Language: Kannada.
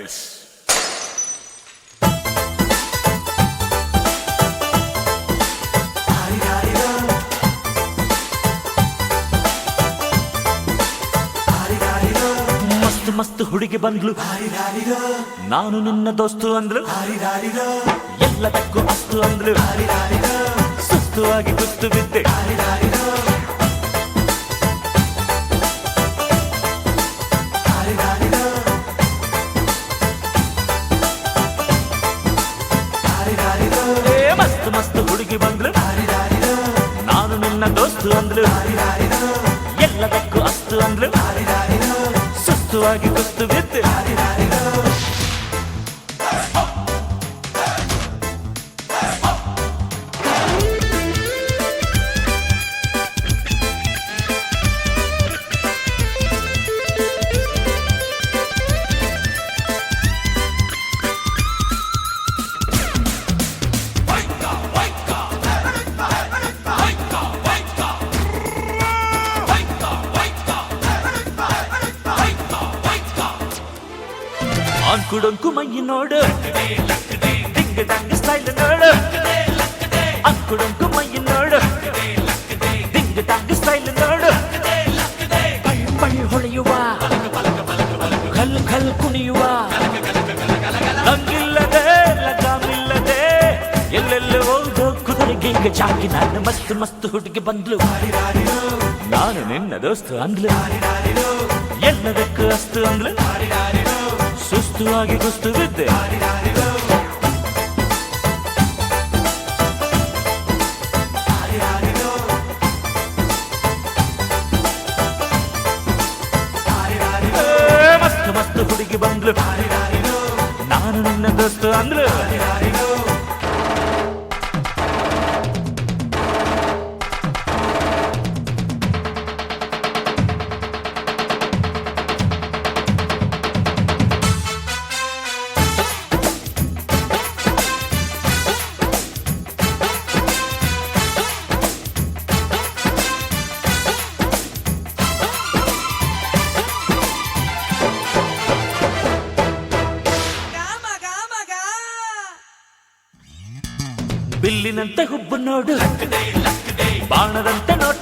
Brothers. ಮಸ್ತ್ ಮಸ್ತ್ ಹುಡುಗಿ ಬಂದ್ಲು, ನಾನು ನಿನ್ನ ದೋಸ್ತು ಅಂದ್ಲು, ಎಲ್ಲದಕ್ಕೂ ಅಸ್ತು ಅಂದ್ಲು, ಸುಸ್ತುವಾಗಿ ಕುಸ್ತು ಬಿದ್ದೆ. ಮಸ್ತ್ ಮಸ್ತ್ ಹುಡುಗಿ ಬಂದ್ಲು, ನಾನು ನಿನ್ನ ದೋಸ್ತು ಅಂದ್ಲು, ಎಲ್ಲದಕ್ಕೂ ಅಸ್ತು ಅಂದ್ಲು, ಸುಸ್ತುವಾಗಿ ಕುಸ್ತು ಬಿದ್ದೆ. ಅಂಕುಡೊಂಕು ಮೈ ನೋಡು, ಡಿಂಗ್ ಡಂಗ್ ಸ್ಟೈಲ್ ನೋಡು, ಅಂಕುಡೊಂಕು ಮೈ ನೋಡು, ಡಿಂಗ್ ಡಂಗ್ ಸ್ಟೈಲ್ ನೋಡು, ಪೈ ಪೈ ಹೊಳೆಯುವ, ಖಲ್ ಖಲ್ ಕುಣಿಯುವ, ಲಂಗಿಲ್ಲದೆ ಲಗಾಮಿಲ್ಲದೆ ಎಲ್ಲೆಲ್ಲ ಹೋದೋ ಕುದುರೆಗೆ ಈಗ ಜಾಕಿ. ನಾನು ಮಸ್ತ್ ಮಸ್ತ್ ಹುಡುಗಿ ಬಂದ್ಲು, ನಾನು ನಿನ್ನ ದೋಸ್ತು ಅಂದ್ಲು, ಎಲ್ಲದಕ್ಕೂ ಅಸ್ತು ಅಂದ್ಲು, ಸುಸ್ತುವಾಗಿ ಕುಸ್ತು ಬಿದ್ದೆ. ಮಸ್ತ್ ಮಸ್ತ್ ಹುಡುಗಿ ಬಂದ್ಲು, ನಾನು ನಿನ್ನ ದೋಸ್ತು ಅಂದ್ಲು. ಬಿಲ್ಲಿನಂತೆ ಹುಬ್ಬು ನೋಡು, ಬಾಣದಂತೆ ನೋಟ